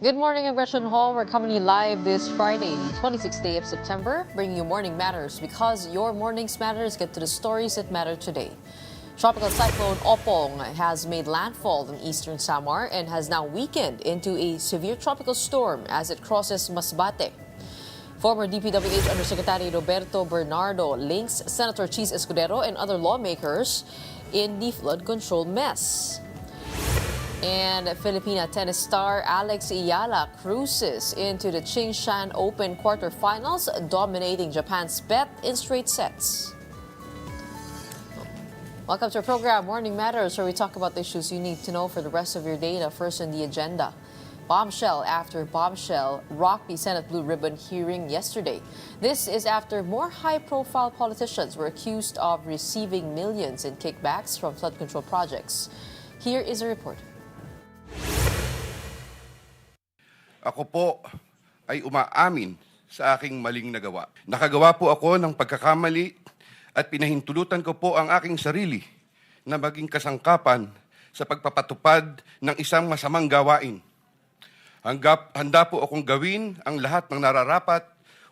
Good morning, Aggression Hall. We're coming to you live this Friday, 26th day of September, bringing you Morning Matters because your mornings matters. Get to the stories that matter today. Tropical cyclone Opong has made landfall in eastern Samar and has now weakened into a severe tropical storm as it crosses Masbate. Former DPWH Undersecretary Roberto Bernardo links Senator Cheese Escudero and other lawmakers in the flood control mess. And Filipina tennis star Alex Iyala cruises into the Qingshan Open quarterfinals, dominating Japan's bet in straight sets. Welcome to our program, Morning Matters, where we talk about the issues you need to know for the rest of your day. Now, first on the agenda, bombshell after bombshell rocked the Senate Blue Ribbon hearing yesterday. This is after more high-profile politicians were accused of receiving millions in kickbacks from flood control projects. Here is a report. Ako po ay umaamin sa aking maling nagawa. Nakagawa po ako ng pagkakamali at pinahintulutan ko po ang aking sarili na maging kasangkapan sa pagpapatupad ng isang masamang gawain. Handa po akong gawin ang lahat ng nararapat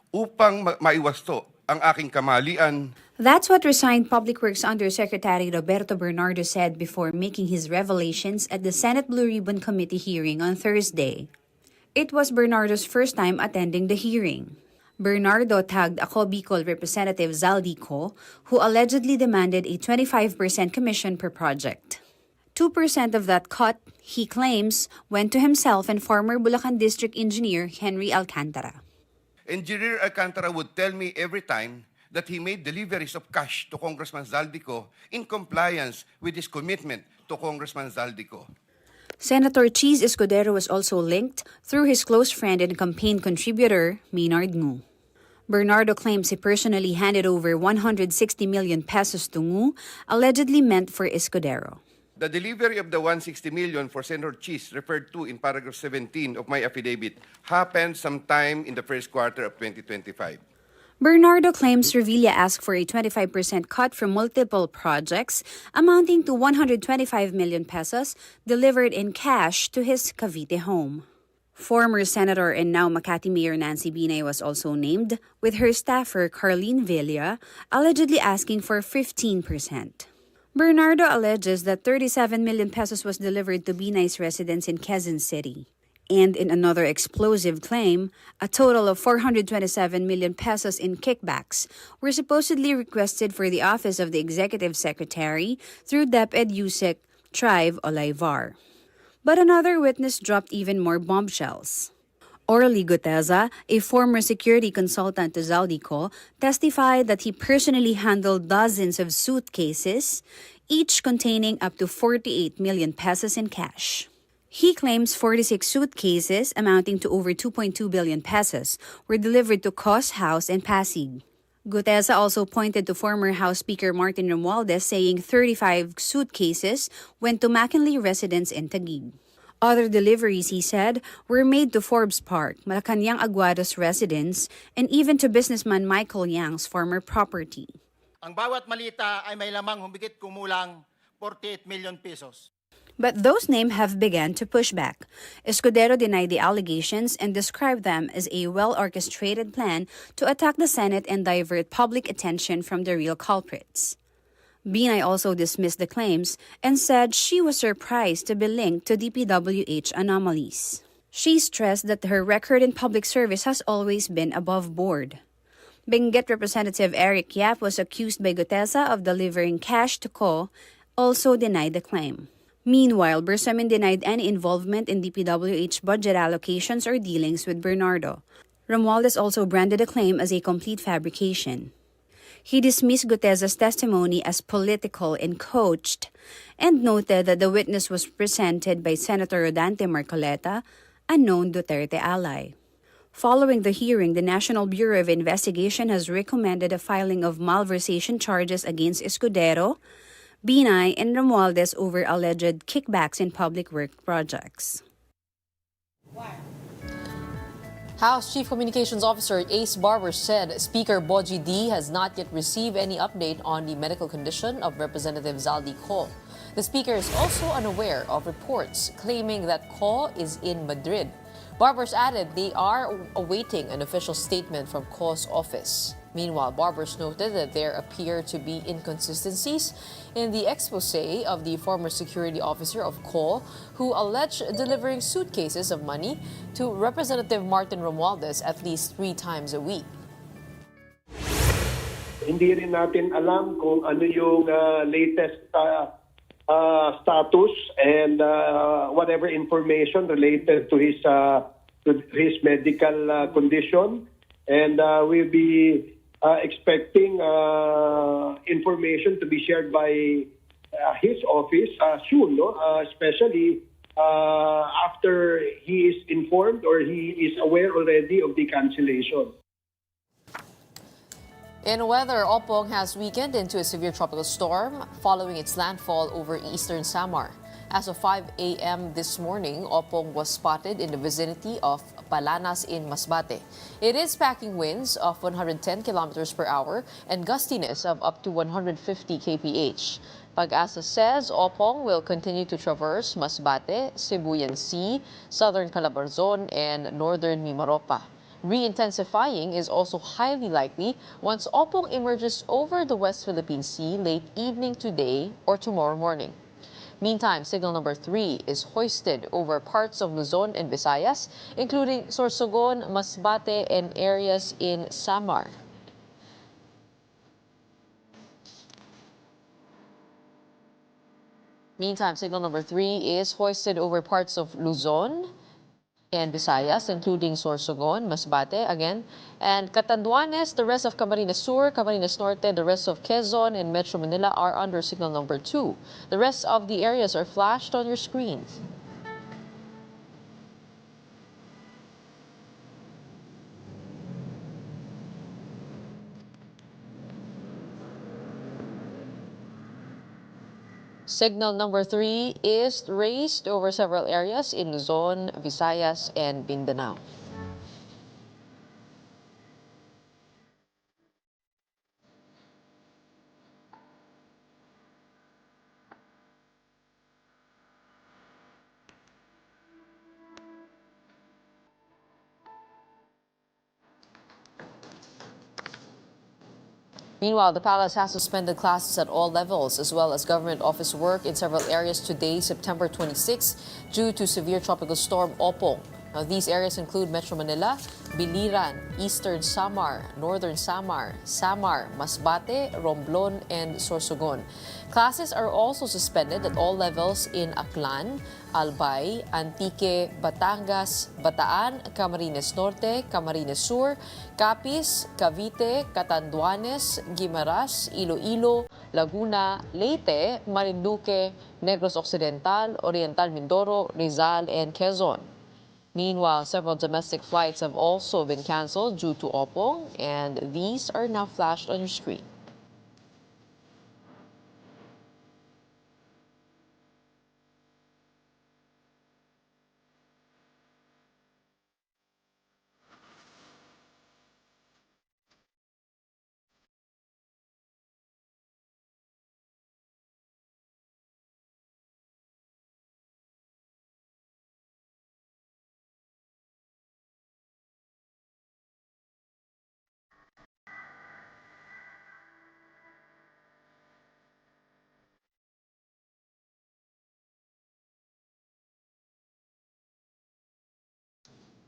upang maiwasto ang aking kamalian. That's what resigned Public Works Undersecretary Roberto Bernardo said before making his revelations at the Senate Blue Ribbon Committee hearing on Thursday. It was Bernardo's first time attending the hearing. Bernardo tagged Ako Bicol Representative Zaldico, who allegedly demanded a 25% commission per project. 2% of that cut, he claims, went to himself and former Bulacan District Engineer Henry Alcantara. Engineer Alcantara would tell me every time that he made deliveries of cash to Congressman Zaldico in compliance with his commitment to Congressman Zaldico. Senator Cheese Escudero was also linked through his close friend and campaign contributor, Maynard Ngu. Bernardo claims he personally handed over 160 million pesos to Ngu, allegedly meant for Escudero. The delivery of the 160 million for Senator Cheese referred to in paragraph 17 of my affidavit happened sometime in the first quarter of 2025. Bernardo claims Revilla asked for a 25% cut from multiple projects amounting to 125 million pesos delivered in cash to his Cavite home. Former Senator and now Makati Mayor Nancy Binay was also named, with her staffer Carlene Villa allegedly asking for 15%. Bernardo alleges that 37 million pesos was delivered to Binay's residence in Quezon City. And in another explosive claim, a total of 427 million pesos in kickbacks were supposedly requested for the office of the Executive Secretary through DepEd Yusek Trive Olayvar. But another witness dropped even more bombshells. Orly Guteza, a former security consultant to Zaldico, testified that he personally handled dozens of suitcases, each containing up to 48 million pesos in cash. He claims 46 suitcases amounting to over 2.2 billion pesos were delivered to Cos House in Pasig. Guteza also pointed to former House Speaker Martin Romualdez saying 35 suitcases went to McKinley residence in Taguig. Other deliveries, he said, were made to Forbes Park, Malacanang Aguado's residence, and even to businessman Michael Yang's former property. Ang bawat malita ay may lamang humigit kumulang 48 million pesos. But those names have begun to push back. Escudero denied the allegations and described them as a well-orchestrated plan to attack the Senate and divert public attention from the real culprits. Binay also dismissed the claims and said she was surprised to be linked to DPWH anomalies. She stressed that her record in public service has always been above board. Benguet Representative Eric Yap was accused by Guteza of delivering cash to Co, also denied the claim. Meanwhile, Bersamin denied any involvement in DPWH budget allocations or dealings with Bernardo. Romualdez also branded the claim as a complete fabrication. He dismissed Guteza's testimony as political and coached, and noted that the witness was presented by Senator Rodante Marcoleta, a known Duterte ally. Following the hearing, the National Bureau of Investigation has recommended a filing of malversation charges against Escudero, Binay, and Romualdez over alleged kickbacks in public work projects. House Chief Communications Officer Ace Barber said Speaker Boji D has not yet received any update on the medical condition of Representative Zaldi Co. The Speaker is also unaware of reports claiming that Co is in Madrid. Barbers added they are awaiting an official statement from Co's office. Meanwhile, Barbers noted that there appear to be inconsistencies in the expose of the former security officer of Co, who alleged delivering suitcases of money to Representative Martin Romualdez at least 3 times a week. Hindi rin natin alam kung ano yung latest status and whatever information related to his medical condition, and we'll be expecting information to be shared by his office soon, no? Especially after he is informed or he is aware already of the cancellation. In weather, Opong has weakened into a severe tropical storm following its landfall over eastern Samar. As of 5 a.m. this morning, Opong was spotted in the vicinity of Palanas in Masbate. It is packing winds of 110 kilometers per hour and gustiness of up to 150 kph. Pag-asa says Opong will continue to traverse Masbate, Sibuyan Sea, southern Calabarzon, and northern Mimaropa. Re-intensifying is also highly likely once Opong emerges over the West Philippine Sea late evening today or tomorrow morning. Meantime, signal number 3 is hoisted over parts of Luzon and Visayas, including Sorsogon, Masbate, and areas in Samar. Meantime, signal number 3 is hoisted over parts of Luzon and Visayas, including Sorsogon, Masbate, again, and Catanduanes. The rest of Camarines Sur, Camarines Norte, the rest of Quezon and Metro Manila are under signal number 2. The rest of the areas are flashed on your screens. Signal number 3 is raised over several areas in Luzon, Visayas, and Mindanao. Meanwhile, the palace has suspended classes at all levels, as well as government office work in several areas today, September 26, due to severe tropical storm Opong. Now, these areas include Metro Manila, Biliran, Eastern Samar, Northern Samar, Samar, Masbate, Romblon, and Sorsogon. Classes are also suspended at all levels in Aklan, Albay, Antique, Batangas, Bataan, Camarines Norte, Camarines Sur, Capiz, Cavite, Catanduanes, Guimaras, Iloilo, Laguna, Leyte, Marinduque, Negros Occidental, Oriental Mindoro, Rizal, and Quezon. Meanwhile, several domestic flights have also been canceled due to Opong, and these are now flashed on your screen.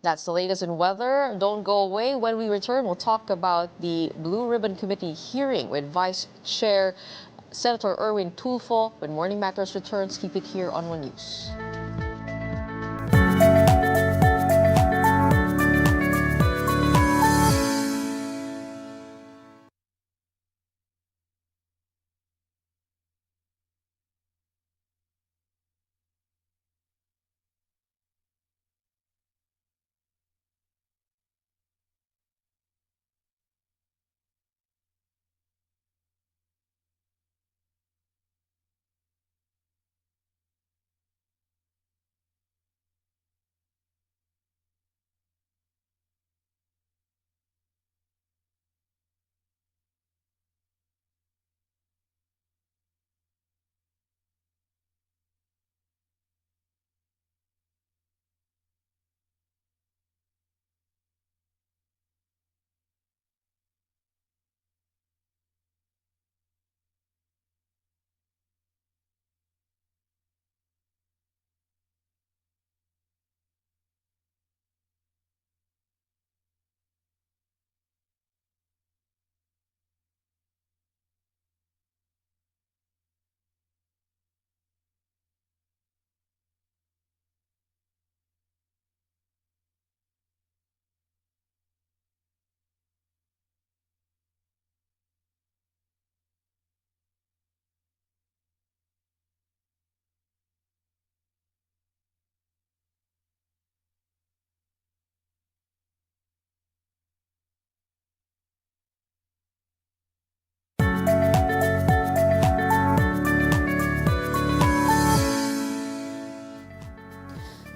That's the latest in weather. Don't go away. When we return, we'll talk about the Blue Ribbon Committee hearing with Vice Chair Senator Erwin Tulfo. When Morning Matters returns, keep it here on One News.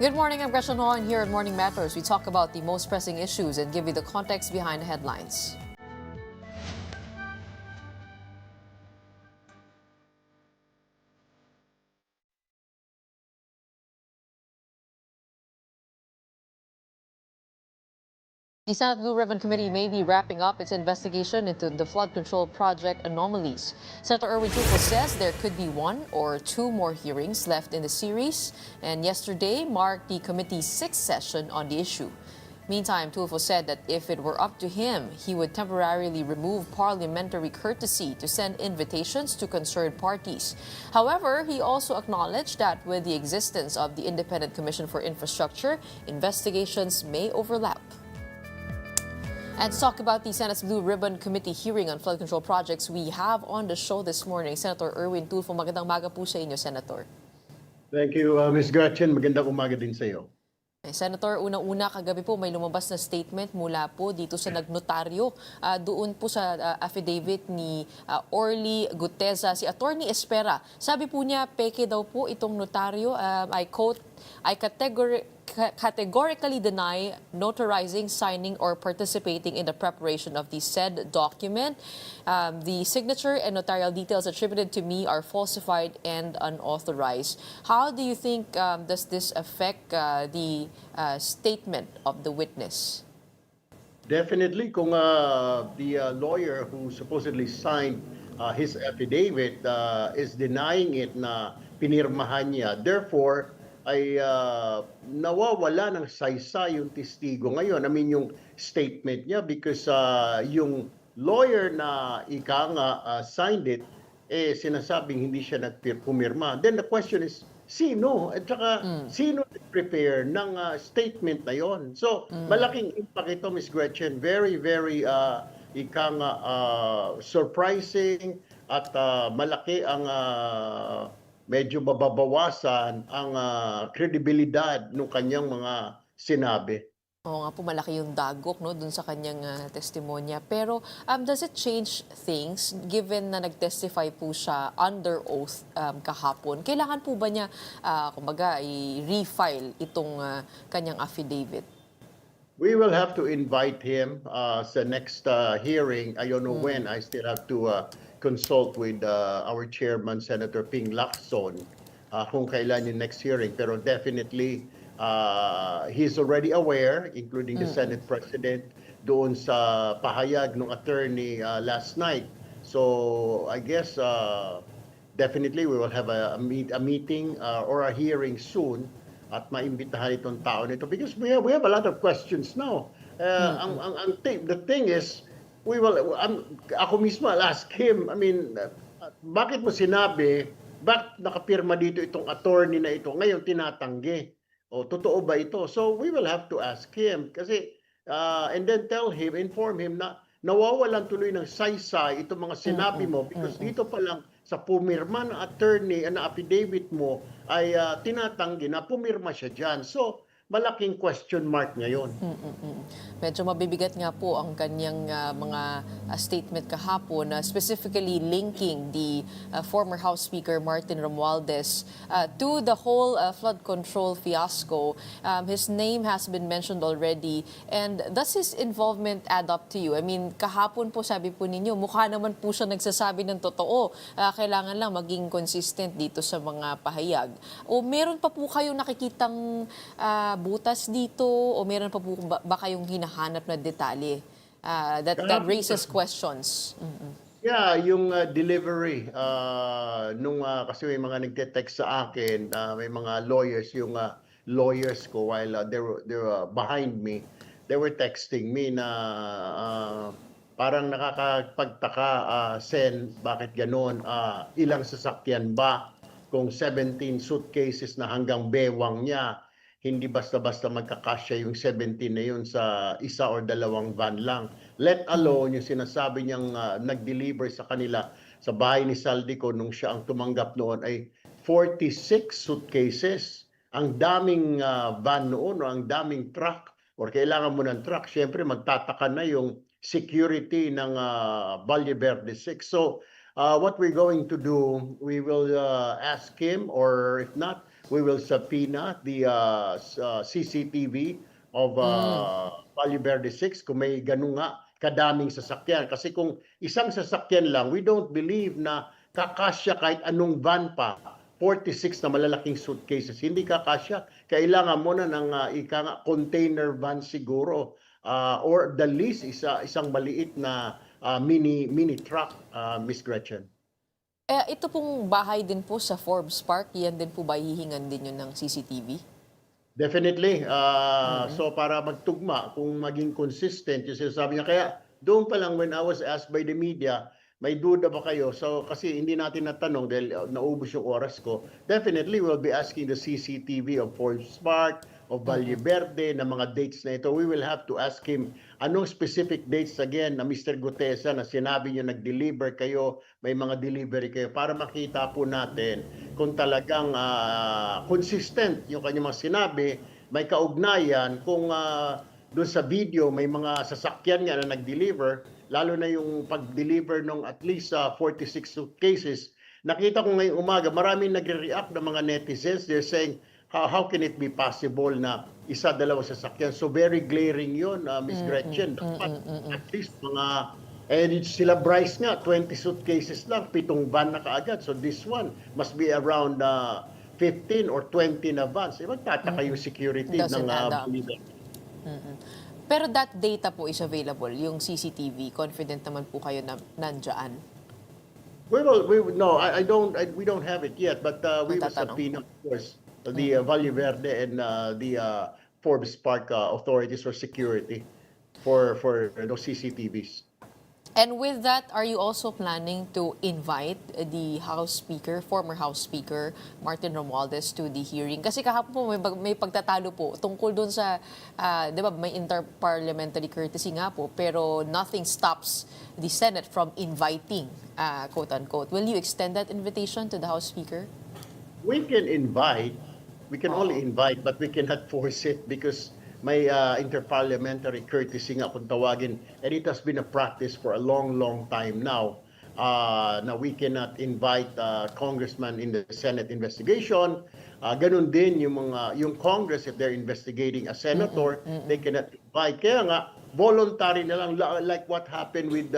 Good morning, I'm Gretchen Ho, and here at Morning Matters, we talk about the most pressing issues and give you the context behind the headlines. The Senate Blue Ribbon Committee may be wrapping up its investigation into the flood control project anomalies. Senator Erwin Tulfo says there could be one or two more hearings left in the series, and yesterday marked the committee's sixth session on the issue. Meantime, Tulfo said that if it were up to him, he would temporarily remove parliamentary courtesy to send invitations to concerned parties. However, he also acknowledged that with the existence of the Independent Commission for Infrastructure, investigations may overlap. And to talk about the Senate's Blue Ribbon Committee hearing on flood control projects, we have on the show this morning Senator Erwin Tulfo. Magandang umaga po sa inyo, Senator. Thank you, Ms. Gretchen. Magandang umaga din sa iyo. Senator, unang-una kagabi po may lumabas na statement mula po dito sa nagnotaryo doon po sa affidavit ni Orly Guteza, si Attorney Espera. Sabi po niya, peke daw po itong notaryo. I quote, I categorically deny notarizing, signing, or participating in the preparation of the said document. The signature and notarial details attributed to me are falsified and unauthorized. How do you think does this affect the statement of the witness? Definitely, kung the lawyer who supposedly signed his affidavit is denying it na pinirmahan niya, therefore, ay nawawala ng saysay yung testigo ngayon. I mean, yung statement niya because yung lawyer na ika nga signed it, sinasabing hindi siya nagpumirma. Then the question is, sino? At saka, sino nag-prepare ng statement na yon? So, malaking impact ito, Ms. Gretchen. Very, very ika nga surprising at malaki ang medyo mababawasan ang kredibilidad ng kanyang mga sinabi. Oo nga po, malaki yung dagok no, dun sa kanyang testimonya. Pero does it change things given na nag-testify po siya under oath kahapon? Kailangan po ba niya, kumbaga, i-refile itong kanyang affidavit? We will have to invite him sa next hearing. I don't know when. I still have to consult with our chairman, Senator Ping Lacson, kung kailan yung next hearing. Pero definitely, he's already aware, including the Senate President, doon sa pahayag ng attorney last night. So I guess definitely we will have a meeting or a hearing soon at maimbitahan itong tao nito because we have a lot of questions now. The thing is, we will, ako mismo, I'll ask him, I mean, bakit mo sinabi, bakit nakapirma dito itong attorney na ito, ngayon tinatanggi? O, totoo ba ito? So, we will have to ask him kasi, and then tell him, inform him na nawawalan tuloy ng saysay itong mga sinabi mo because dito pa lang sa pumirma ng attorney na affidavit mo ay tinatanggi na pumirma siya dyan. So, malaking question mark ngayon. Medyo mabibigat nga po ang kanyang mga statement kahapon, specifically linking the former House Speaker Martin Romualdez to the whole flood control fiasco. His name has been mentioned already. And does his involvement add up to you? I mean, kahapon po sabi po ninyo, mukha naman po siya nagsasabi ng totoo. Kailangan lang maging consistent dito sa mga pahayag. O meron pa po kayong nakikitang butas dito o meron pa po ba kayong hinahanap na detalye that raises questions? Yeah, yung delivery nung kasi may mga nagte-text sa akin, may mga lawyers, yung lawyers ko while they were behind me, they were texting me na parang nakakapagtaka, Sen, bakit ganon? Ilang sasakyan ba? Kung 17 suitcases na hanggang bewang niya, hindi basta-basta magkakasya yung 17 na yun sa isa or dalawang van lang. Let alone yung sinasabi niyang nag-deliver sa kanila sa bahay ni Saldico nung siya ang tumanggap noon ay 46 suitcases. Ang daming van noon o ang daming truck or kailangan mo ng truck. Siyempre magtataka na yung security ng Valle Verde 6. So what we're going to do, we will ask him or if not, we will subpoena the CCTV of Valle Verde 6 kung may ganun nga kadaming sasakyan. Kasi kung isang sasakyan lang, we don't believe na kakasya kahit anong van pa. 46 na malalaking suitcases. Hindi kakasya. Kailangan mo na ng container van siguro. Or the least, isang maliit na mini truck, Miss Gretchen. Ito pong bahay din po sa Forbes Park, yan din po ba hihingan din yun ng CCTV? Definitely. So para magtugma, kung maging consistent yung sinasabi niya. Kaya doon pa lang when I was asked by the media, may duda ba kayo? So kasi hindi natin natanong dahil naubos yung oras ko. Definitely we'll be asking the CCTV of Forbes Park, of Valle Verde, na mga dates na ito. We will have to ask him anong specific dates again na Mr. Gutesa na sinabi niyo nag-deliver kayo, may mga delivery kayo para makita po natin kung talagang consistent yung kanyang mga sinabi, may kaugnayan kung doon sa video may mga sasakyan nga na nag-deliver, lalo na yung pag-deliver ng at least 46 suitcases. Nakita ko ngayong umaga, maraming nagre-react ng mga netizens. They're saying, how can it be possible na isa, dalawa sasakyan? So very glaring yun, Miss Gretchen. Dapat at least mga, sila Bryce nga, 20 suitcases lang, 7 van na kaagad. So this one must be around 15 or 20 na vans. Magtataka yung security Doesn't ng add up. Bolivar. Pero that data po is available, yung CCTV. Confident naman po kayo na nandyan? No, we don't have it yet, but we will Magtatanong. subpoena, of course, the Valle Verde and the Forbes Park authorities for security for those CCTVs. And with that, are you also planning to invite the House Speaker, former House Speaker, Martin Romualdez to the hearing? Kasi kahapon po may pagtatalo po tungkol doon sa, di ba, may interparliamentary courtesy nga po, pero nothing stops the Senate from inviting, quote-unquote. Will you extend that invitation to the House Speaker? We can only invite, but we cannot force it because may interparliamentary courtesy nga kung tawagin, and it has been a practice for a long time now. Na we cannot invite congressman in the Senate investigation. Ganun din yung Congress, if they're investigating a senator, they cannot invite. Kaya nga, voluntary na lang, like what happened with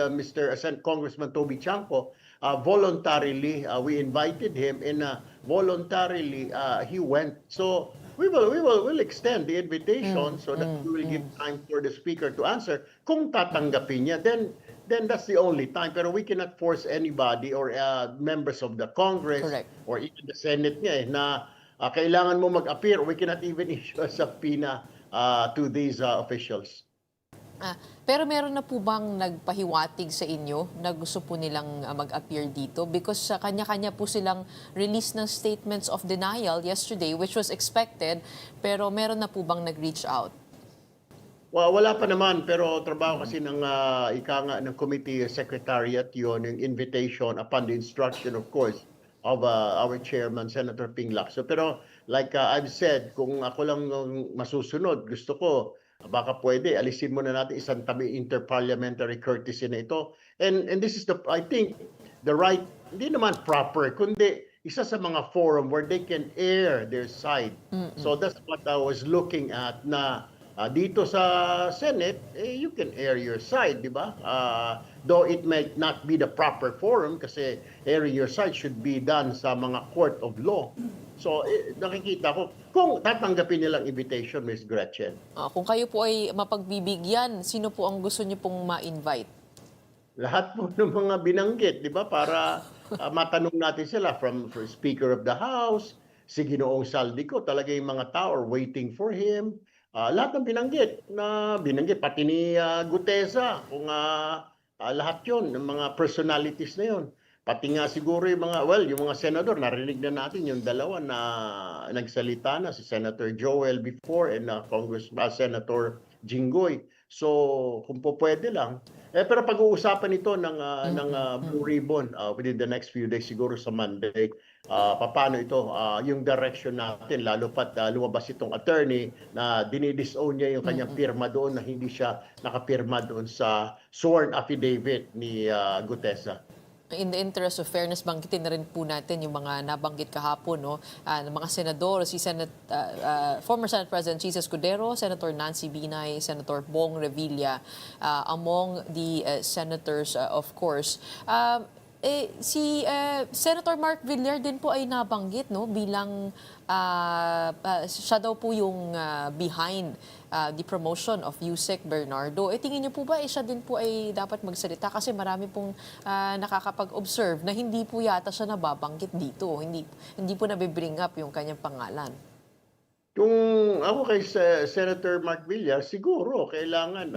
Congressman Toby Chanco. Voluntarily, we invited him, and voluntarily he went. So we'll extend the invitation so that we will give time for the speaker to answer. Kung tatanggapin niya, then that's the only time. Pero we cannot force anybody or members of the Congress. Correct. Or even the Senate niya na kailangan mo mag-appear. We cannot even issue a subpoena to these officials. Pero meron na po bang nagpahiwatig sa inyo na gusto po nilang mag-appear dito? Because sa kanya-kanya po silang release ng statements of denial yesterday, which was expected, pero meron na po bang nag-reach out? Well, wala pa naman, pero trabaho kasi ng ng committee secretariat yon, yung invitation upon the instruction, of course, of our chairman, Senator Ping Lacson. Pero like I've said, kung ako lang masusunod, gusto ko, baka pwede, alisin muna natin isang tabi interparliamentary courtesy na ito. And this is I think, the right, hindi naman proper, kundi isa sa mga forum where they can air their side. So that's what I was looking at na dito sa Senate, you can air your side, di ba? Though it might not be the proper forum kasi airing your side should be done sa mga court of law. So nakikita ko, kung tatanggapin nilang invitation, Ms. Gretchen. Kung kayo po ay mapagbibigyan, sino po ang gusto niyo pong ma-invite? Lahat po ng mga binanggit, di ba? Para matanong natin sila from Speaker of the House, si Ginoong Saldico, talaga yung mga tao are waiting for him. Lahat ng binanggit, pati ni Gutesa, kung lahat yon ng mga personalities na yon. Pati nga siguro yung mga senador, narinig na natin yung dalawa na nagsalita na, si Senator Joel before and Senator Jinggoy. So, kung po pwede lang. Pero pag-uusapan ito ng Blue Ribbon within the next few days, siguro sa Monday, paano ito, yung direction natin, lalo pat lumabas itong attorney na dinidisown niya yung kanyang pirma doon na hindi siya nakapirma doon sa sworn affidavit ni Gutesa. In the interest of fairness, banggitin na rin po natin yung mga nabanggit kahapon, no? Ng mga senador, si former Senate President Jesus Escudero, Senator Nancy Binay, Senator Bong Revilla, among the senators, of course. Si Senator Mark Villar din po ay nabanggit, no, bilang siya daw po yung behind the promotion of Yusek Bernardo. Tingin niyo po ba siya din po ay dapat magsalita kasi marami pong nakakapag-observe na hindi po yata siya nababanggit dito. Hindi po nabibring up yung kanyang pangalan. Kung ako kay Senator Mark Villar, siguro kailangan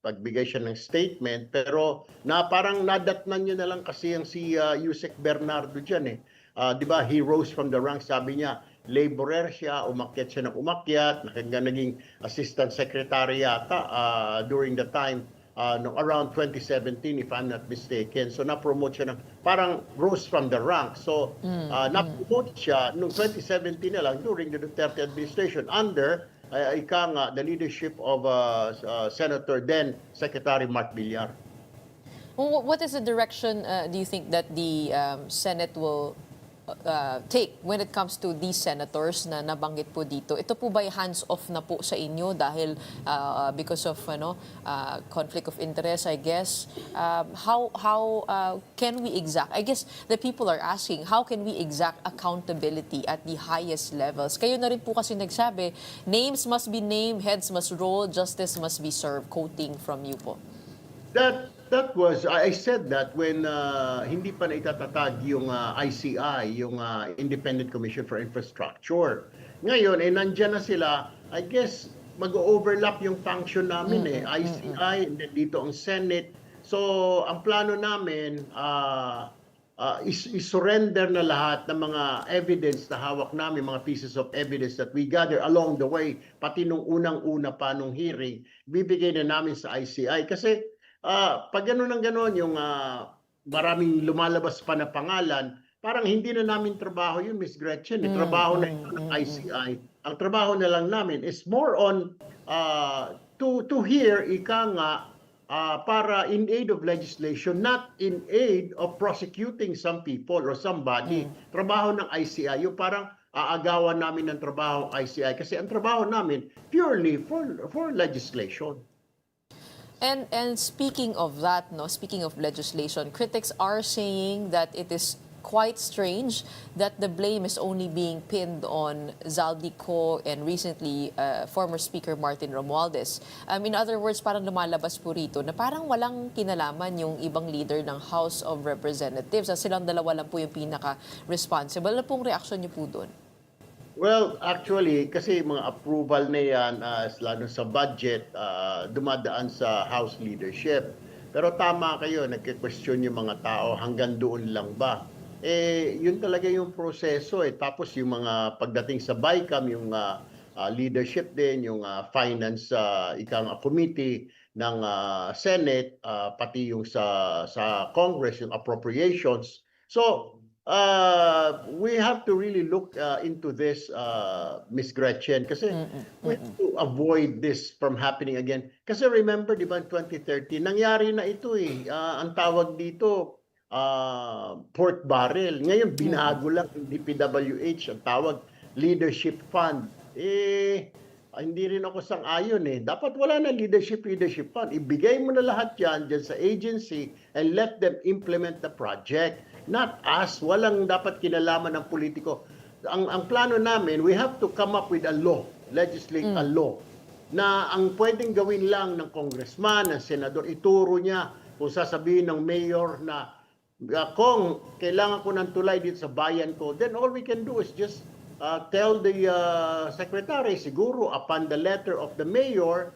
pagbigay siya ng statement, pero parang nadatnan niya na lang kasi yung si Yusek Bernardo dyan eh. Di ba, he rose from the ranks, sabi niya, laborer siya, umakyat siya ng umakyat, naging assistant secretary yata during the time around 2017 if I'm not mistaken. So na-promote siya ng parang rose from the ranks. So na-promote siya noong 2017 na lang during the Duterte administration under the leadership of Senator then Secretary Mark Villar. What is the direction do you think that the Senate will take when it comes to these senators na nabanggit po dito? Ito po ba hands-off na po sa inyo dahil because of conflict of interest, I guess? How can we exact? I guess the people are asking, how can we exact accountability at the highest levels? Kayo na rin po kasi nagsabi, names must be named, heads must roll, justice must be served. Quoting from you po. That was, I said that when hindi pa naitatatag yung ICI, yung Independent Commission for Infrastructure. Ngayon, nandyan na sila, I guess, mag-overlap yung function namin ICI, and then dito ang Senate. So, ang plano namin, is-surrender na lahat ng mga evidence na hawak namin, mga pieces of evidence that we gather along the way, pati nung unang-una pa nung hearing, bibigay na namin sa ICI. Kasi, pag gano'n ng gano'n, yung maraming lumalabas pa na pangalan, parang hindi na namin trabaho yun, Ms. Gretchen. Trabaho na ito ng ICI. Ang trabaho na lang namin is more on to hear, para in aid of legislation, not in aid of prosecuting some people or somebody. Trabaho ng ICI, yung parang aagawan namin ng trabaho ng ICI kasi ang trabaho namin purely for legislation. And speaking of that, speaking of legislation, critics are saying that it is quite strange that the blame is only being pinned on Zaldico and recently former Speaker Martin Romualdez. In other words, parang lumalabas po rito na parang walang kinalaman yung ibang leader ng House of Representatives. Silang dalawa lang po yung pinaka-responsible. Ano pong reaction niyo po doon? Well, actually, kasi mga approval na yan, lalo sa budget, dumadaan sa House leadership. Pero tama kayo, nagke-question yung mga tao, hanggang doon lang ba? Yun talaga yung proseso. Tapos yung mga pagdating sa BICAM, yung leadership din, yung finance committee ng Senate, pati yung sa Congress, yung appropriations. So, we have to really look into this, Ms. Gretchen, kasi we have to avoid this from happening again. Kasi remember, di ba, in 2013, nangyari na ito ang tawag dito, pork barrel. Ngayon, binago lang yung DPWH, ang tawag leadership fund. Hindi rin ako sang-ayon Dapat wala na leadership fund. Ibigay mo na lahat yan dyan sa agency and let them implement the project. Not us. Walang dapat kinalaman ng politiko. Ang plano namin, we have to come up with a law, legislate a law, na ang pwedeng gawin lang ng congressman, ng senador, ituro niya kung sasabihin ng mayor na kung kailangan ko ng tulay dito sa bayan ko, then all we can do is just tell the secretary, siguro upon the letter of the mayor,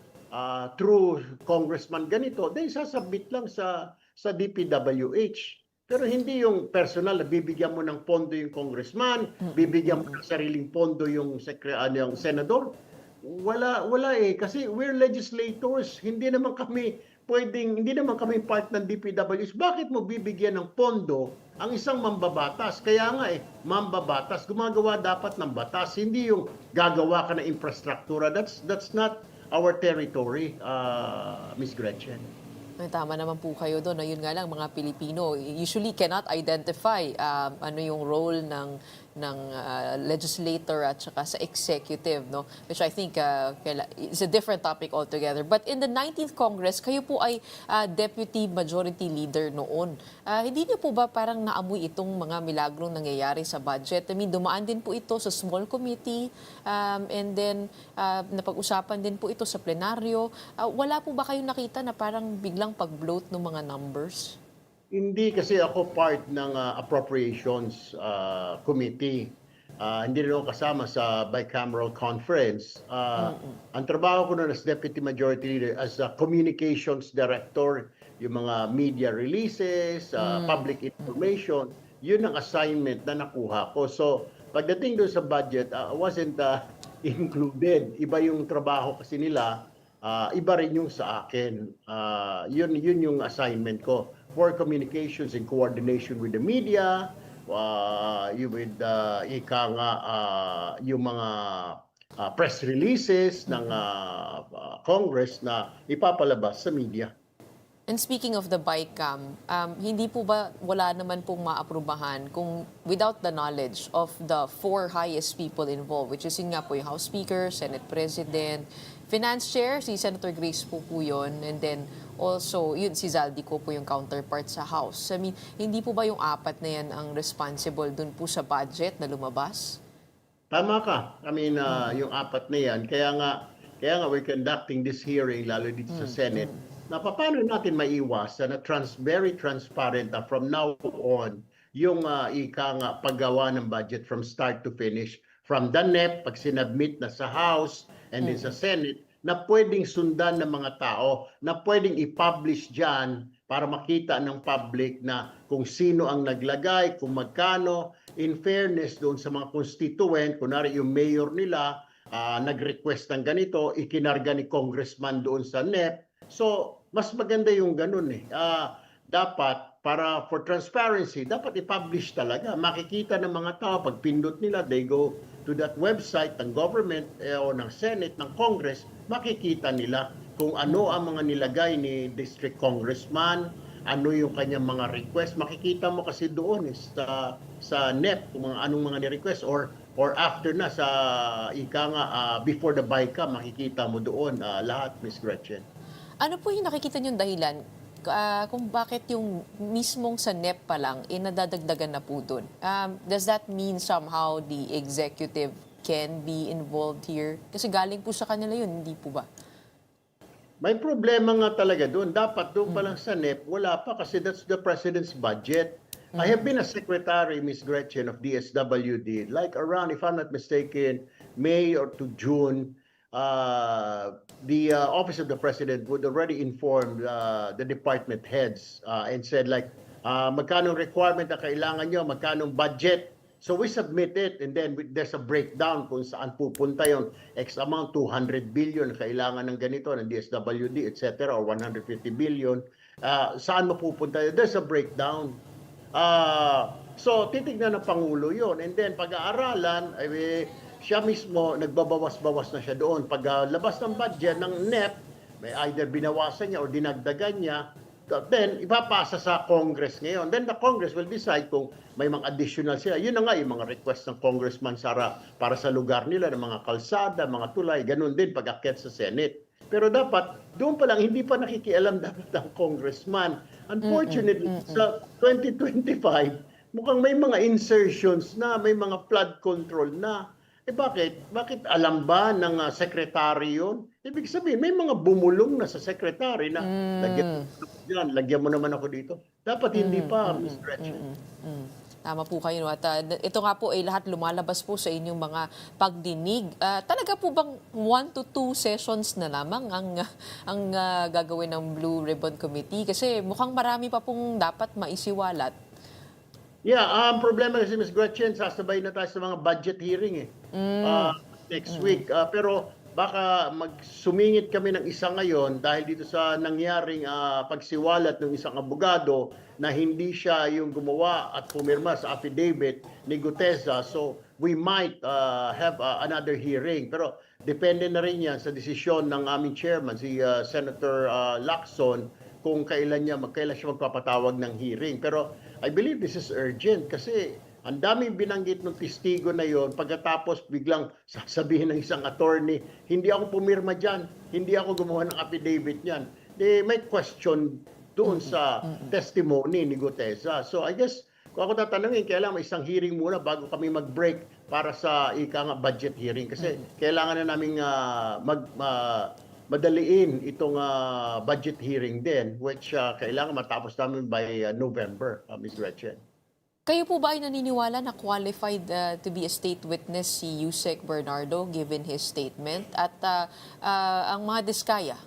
through congressman ganito, then sasabit lang sa DPWH. Pero hindi yung personal na bibigyan mo ng pondo yung congressman, bibigyan mo ng sariling pondo yung senador. Wala kasi we're legislators. Hindi naman kami part ng DPWH. Bakit mo bibigyan ng pondo ang isang mambabatas? Kaya nga mambabatas, gumagawa dapat ng batas, hindi yung gagawa ka ng infrastruktura. That's not our territory, Ms. Gretchen. Ay, tama naman po kayo doon. Ayun nga lang, mga Pilipino usually cannot identify ano yung role ng legislator at saka sa executive, no? Which I think is a different topic altogether. But in the 19th Congress, kayo po ay deputy majority leader noon. Hindi niyo po ba parang naamoy itong mga milagrong nangyayari sa budget? I mean, dumaan din po ito sa small committee and then napag-usapan din po ito sa plenaryo. Wala po ba kayong nakita na parang biglang pag-bloat ng mga numbers? Hindi kasi ako part ng appropriations committee. Hindi rin ako kasama sa bicameral conference. Ang trabaho ko noon as deputy majority leader, as a communications director, yung mga media releases, public information, yun ang assignment na nakuha ko. So pagdating doon sa budget, I wasn't included. Iba yung trabaho kasi nila. Iba rin yung sa akin. Yun yung assignment ko for communications and coordination with the media, with yung mga press releases ng Congress na ipapalabas sa media. And speaking of the BICAM, hindi po ba wala naman pong maaprubahan kung without the knowledge of the 4 highest people involved, which is yun nga po yung House Speaker, Senate President, Finance Chair, si Senator Grace po yun, and then also, yun, si Zaldico po yung counterpart sa House. I mean, hindi po ba yung 4 na yan ang responsible dun po sa budget na lumabas? Tama ka. I mean, yung 4 na yan, kaya nga we're conducting this hearing, lalo dito sa Senate, na paano natin maiwasan na very transparent na from now on yung paggawa ng budget from start to finish, from the NEP, pag sinabmit na sa House and then sa Senate, na pwedeng sundan ng mga tao, na pwedeng i-publish dyan para makita ng public na kung sino ang naglagay, kung magkano. In fairness doon sa mga constituent, kunwari yung mayor nila, nag-request ng ganito, ikinarga ni congressman doon sa NEP. So, mas maganda yung ganun eh. Dapat, for transparency, dapat i-publish talaga. Makikita ng mga tao, pag pindot nila, they go to that website ng government o ng Senate, ng Congress, makikita nila kung ano ang mga nilagay ni District Congressman, ano yung kanyang mga request. Makikita mo kasi doon sa NEP kung anong mga ni-request or after na sa before the BICAM, makikita mo doon lahat, Ms. Gretchen. Ano po yung nakikita niyong dahilan kung bakit yung mismong sa NEP pa lang, nadadagdagan na po dun? Does that mean somehow the executive can be involved here? Kasi galing po sa kanila yun, hindi po ba? May problema nga talaga doon. Dapat doon pa lang sa NEP, wala pa kasi that's the President's budget. I have been a secretary, Ms. Gretchen, of DSWD, like around, if I'm not mistaken, May or to June. The Office of the President would already inform the department heads and said like, magkano requirement na kailangan nyo, magkano budget. So we submit it and then there's a breakdown kung saan pupunta yon X amount, 200 billion kailangan ng ganito, ng DSWD, etc. or 150 billion. Saan mapupunta yun? There's a breakdown. So titignan ng Pangulo yon and then pag-aaralan, siya mismo nagbabawas-bawas na siya doon. Pag labas ng budget ng NEP, may either binawasan niya o dinagdagan niya, then ipapasa sa Congress ngayon. Then the Congress will decide kung may mga additional sila. Yun na nga yung mga request ng Congressman para sa lugar nila, ng mga kalsada, mga tulay, ganun din pag-akyat sa Senate. Pero dapat, doon pa lang, hindi pa nakikialam dapat ang Congressman. Unfortunately, sa 2025, mukhang may mga insertions na, may mga flood control na. Bakit alam ba ng sekretary yun? Ibig sabihin, may mga bumulong na sa sekretary na lagyan mo naman ako dito. Dapat hindi pa, Ms. Gretchen. Tama po kayo. At ito nga po ay lahat lumalabas po sa inyong mga pagdinig. Talaga po bang 1 to 2 sessions na lamang ang gagawin ng Blue Ribbon Committee? Kasi mukhang marami pa pong dapat maisiwalat. Yeah, ang problema kasi, Ms. Gretchen, sasabay na tayo sa mga budget hearing next week. Pero baka sumingit kami ng isa ngayon dahil dito sa nangyaring pagsiwalat ng isang abogado na hindi siya yung gumawa at pumirma sa affidavit ni Gutesa. So we might have another hearing. Pero depende na rin yan sa desisyon ng aming chairman, si Senator Lacson, kung kailan siya magpapatawag ng hearing. Pero I believe this is urgent kasi ang daming binanggit ng testigo na yon, pagkatapos biglang sasabihin ng isang attorney, hindi ako pumirma dyan, hindi ako gumawa ng affidavit niyan. They may question doon sa testimony ni Gutesa. So I guess, kung ako tatanungin, kailangan may isang hearing muna bago kami mag-break para sa budget hearing. Kasi kailangan na namin madaliin itong budget hearing din, which kailangan matapos namin by November, Ms. Gretchen. Kayo po ba ay naniniwala na qualified to be a state witness si Yusek Bernardo given his statement at ang mga diskaya?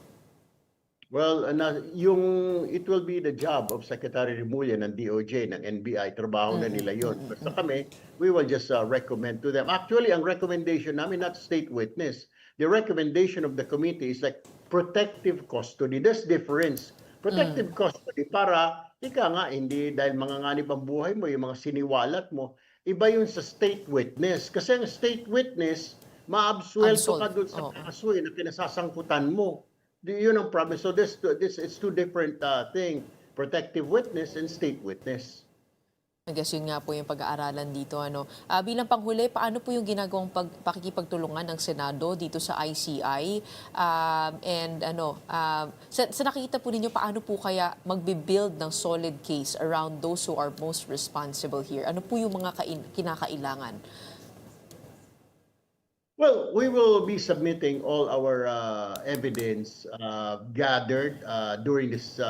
Well, it will be the job of Secretary Remulla ng DOJ, ng NBI. Trabaho na nila yun. Basta kami, we will just recommend to them. Actually, ang recommendation namin, not state witness. The recommendation of the committee is like protective custody. There's difference. Protective custody para, hindi dahil manganganib ang buhay mo, yung mga siniwalat mo, iba yun sa state witness. Kasi ang state witness, maabsuelto ka doon sa kaso na kinasasangkutan mo. Yun ang problem. So it's two different thing, protective witness and state witness. I guess yun nga po yung pag-aaralan dito. Bilang panghuli, paano po yung ginagawang pakikipagtulungan ng Senado dito sa ICI? Sa nakikita po ninyo, paano po kaya magbibuild ng solid case around those who are most responsible here? Ano po yung mga kinakailangan? Well, we will be submitting all our evidence gathered during this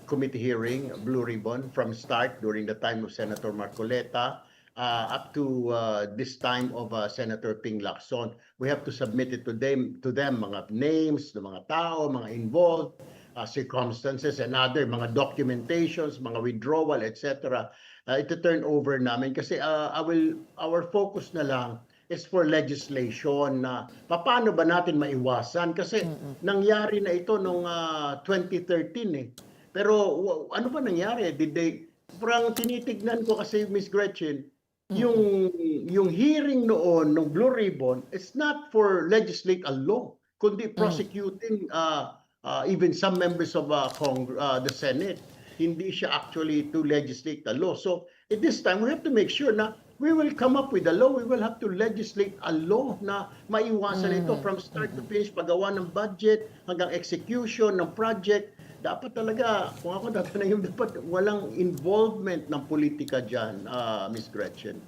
committee hearing, Blue Ribbon, from start during the time of Senator Marcoleta up to this time of Senator Ping Lacson. We have to submit it to them mga names ng mga tao, mga involved, circumstances and other mga documentations, mga withdrawal, etc. Ito turn over namin kasi our focus na lang is for legislation na paano ba natin maiwasan kasi nangyari na ito noong 2013 Pero ano ba nangyari? Parang tinitignan ko kasi Ms. Gretchen, yung hearing noon ng Blue Ribbon is not for legislate a law, kundi prosecuting even some members of the Senate. Hindi siya actually to legislate a law. So at this time, we have to make sure na we will come up with a law. We will have to legislate a law na maiwasan ito from start to finish, paggawa ng budget hanggang execution ng project. Dapat talaga, kung ako tatanungin, dapat walang involvement ng politika dyan, Ms. Gretchen.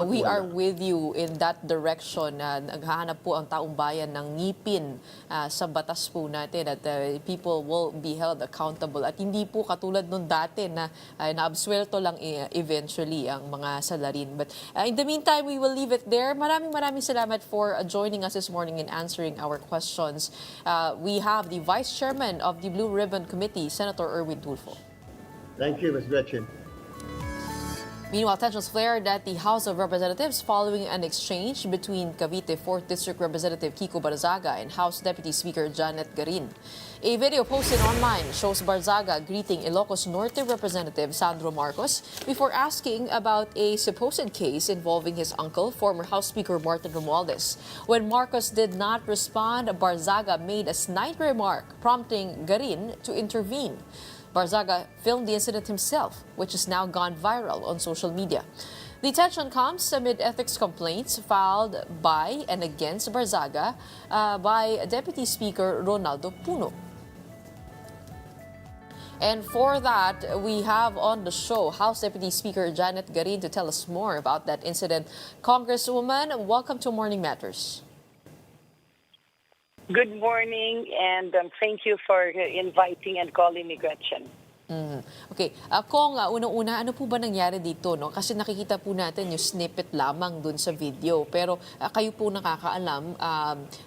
We are with you in that direction. Naghahanap po ang taong bayan ng ngipin sa batas po natin at people will be held accountable. At hindi po katulad nung dati na naabsuelto lang eventually ang mga salarin. But in the meantime, we will leave it there. Maraming salamat for joining us this morning and answering our questions. We have the Vice Chairman of the Blue Ribbon Committee, Senator Erwin Tulfo. Thank you, Ms. Gretchen. Meanwhile, tensions flared at the House of Representatives following an exchange between Cavite 4th District Representative Kiko Barzaga and House Deputy Speaker Janet Garin. A video posted online shows Barzaga greeting Ilocos Norte Representative Sandro Marcos before asking about a supposed case involving his uncle, former House Speaker Martin Romualdez. When Marcos did not respond, Barzaga made a snide remark, prompting Garin to intervene. Barzaga filmed the incident himself, which has now gone viral on social media. The tension comes amid ethics complaints filed by and against Barzaga by Deputy Speaker Ronaldo Puno. And for that, we have on the show House Deputy Speaker Janet Garin to tell us more about that incident. Congresswoman, welcome to Morning Matters. Good morning, and thank you for inviting and calling me, Gretchen. Okay. Kung unang-una, ano po ba nangyari dito? No? Kasi nakikita po natin yung snippet lamang dun sa video. Pero kayo po nakakaalam,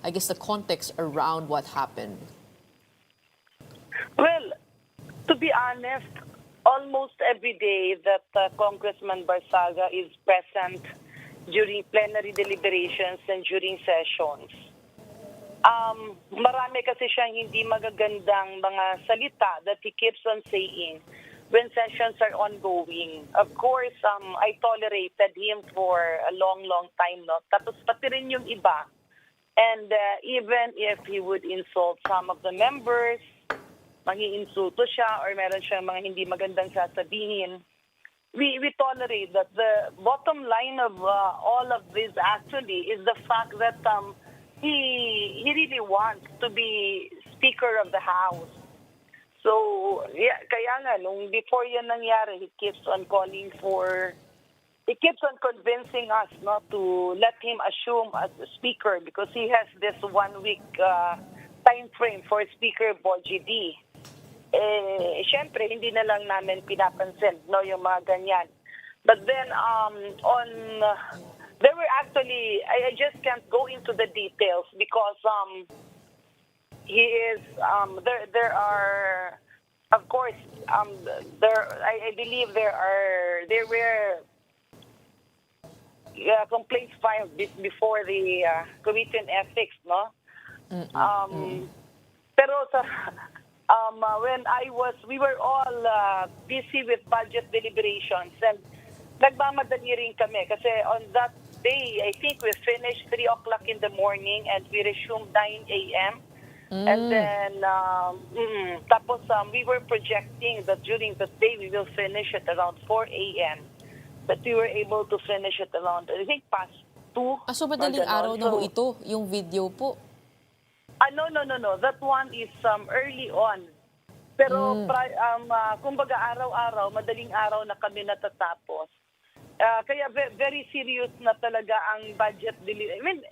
I guess, the context around what happened. Well, to be honest, almost every day that Congressman Barzaga is present during plenary deliberations and during sessions, marami kasi siyang hindi magagandang mga salita that he keeps on saying when sessions are ongoing. Of course, I tolerated him for a long time, no? Tapos pati rin yung iba. And even if he would insult some of the members, mangi-insulto siya or meron siyang mga hindi magandang sasabihin, we tolerate that. The bottom line of all of this actually is the fact that he really wants to be Speaker of the House. So, yeah, kaya nga, nung before yan nangyari, he keeps on convincing us not to let him assume as a speaker because he has this 1 week time frame for Speaker Boji D. Syempre, hindi na lang namin pinapansin, no, yung mga ganyan. But then, there were actually, I just can't go into the details because he is, there are, of course, I believe there were complaints filed before the Committee on Ethics, no? Pero sa we were all busy with budget deliberations and nagmamadali rin kami kasi on that day, I think we finished 3 o'clock in the morning and we resumed 9 a.m. And then, tapos we were projecting that during the day we will finish at around 4 a.m. But we were able to finish at around, I think, past 2. So madaling araw na ho ito, yung video po? No. That one is early on. Pero, kumbaga araw-araw, madaling araw na kami natatapos. Kaya very serious na talaga ang budget deliberation. I mean,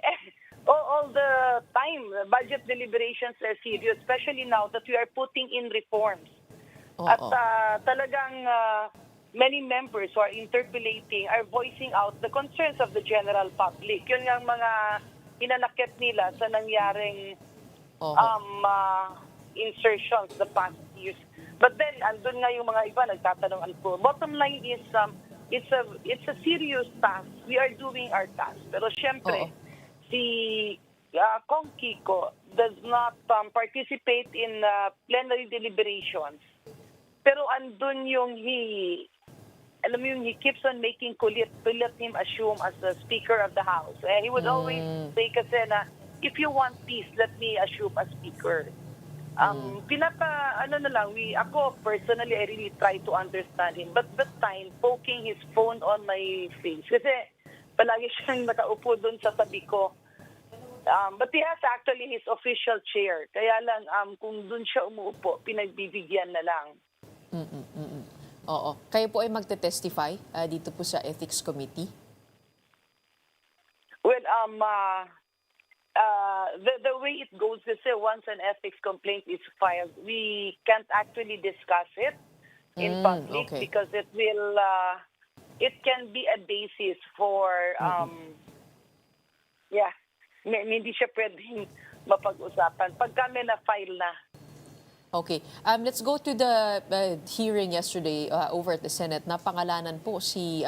all the time, budget deliberations are serious, especially now that we are putting in reforms. At talagang many members who are interpolating are voicing out the concerns of the general public. Yun yung mga hinanakit nila sa nangyaring insertions the past years. But then, andun nga yung mga iba nagtatanong ano. Bottom line is, it's a serious task. We are doing our task. Pero syempre, si Kong Kiko does not participate in plenary deliberations. Pero andun yung he keeps on making kulit to let him assume as the Speaker of the House. He would always say kasi na, if you want peace, let me assume as Speaker. Ako personally, I really try to understand him. But that time, poking his phone on my face. Kasi palagi siyang nakaupo doon sa tabi ko. But he has actually his official chair. Kaya lang, kung doon siya umuupo, pinagbibigyan na lang. Oo. Kayo po ay magte-testify dito po sa Ethics Committee? Well, the way it goes is once an ethics complaint is filed, we can't actually discuss it in public because it will, it can be a basis for, hindi siya pwedeng mapag-usapan. Pag kami na-file na. Okay. Let's go to the hearing yesterday over at the Senate. Napangalanan po si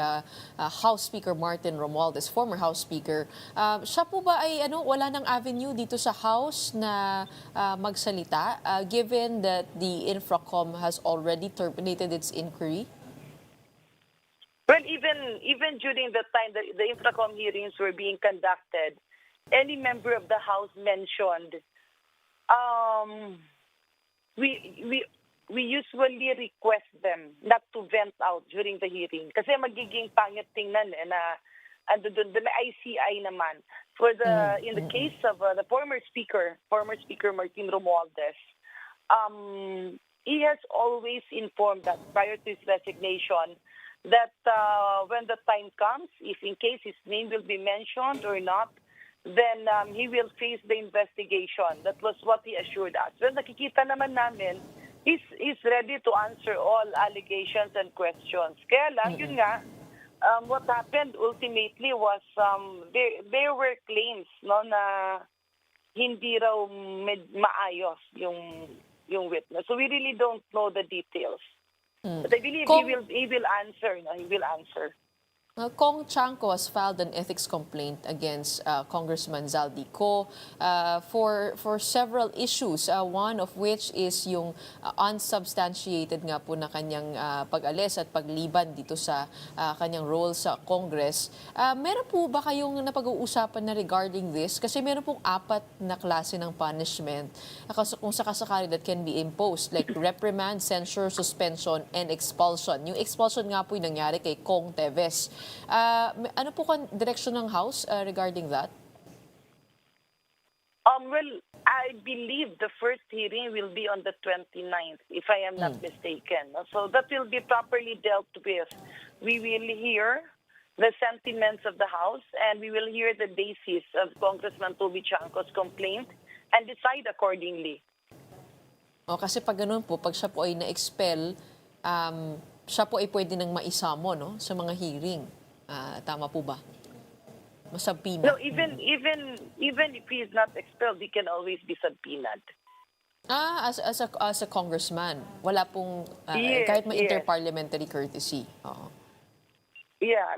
House Speaker Martin Romualdez, former House Speaker. Siya po ba ay wala ng avenue dito sa House na magsalita given that the Infracom has already terminated its inquiry? Well, even during the time that the Infracom hearings were being conducted, any member of the House mentioned we usually request them not to vent out during the hearing kasi magiging pangit tingnan na ando doon may ICI naman for the in the case of the former speaker Martin Romualdez, he has always informed that prior to his resignation that when the time comes, if in case his name will be mentioned or not, then he will face the investigation. That was what he assured us. Well, nakikita naman namin, he's ready to answer all allegations and questions. Kaya lang, yun nga, what happened ultimately was there were claims na hindi raw maayos yung witness. So we really don't know the details. But I believe he will answer. He will answer. Kong Chanco has filed an ethics complaint against Congressman Zaldico for several issues. One of which is yung unsubstantiated nga po na kanyang pag-alis at pagliban dito sa kanyang role sa Congress. Meron po ba kayong napag-uusapan na regarding this? Kasi meron pong 4 na klase ng punishment kung sakasakali that can be imposed, like reprimand, censure, suspension, and expulsion. Yung expulsion nga po yung nangyari kay Kong Teves. Ano po direksyon ng House regarding that? Well, I believe the first hearing will be on the 29th, if I am not mistaken. So that will be properly dealt with. We will hear the sentiments of the House, and we will hear the basis of Congressman Toby Chanco's complaint and decide accordingly. Kasi pag ganun po, pag siya po ay na-expel, siya po ay pwede nang maisamo, no, sa mga hearing. Tama po ba? Masabpina. No, even if he is not expelled, he can always be subpoenaed. As a congressman, wala pong Yes, kahit may yes. interparliamentary courtesy. Oo. Yeah,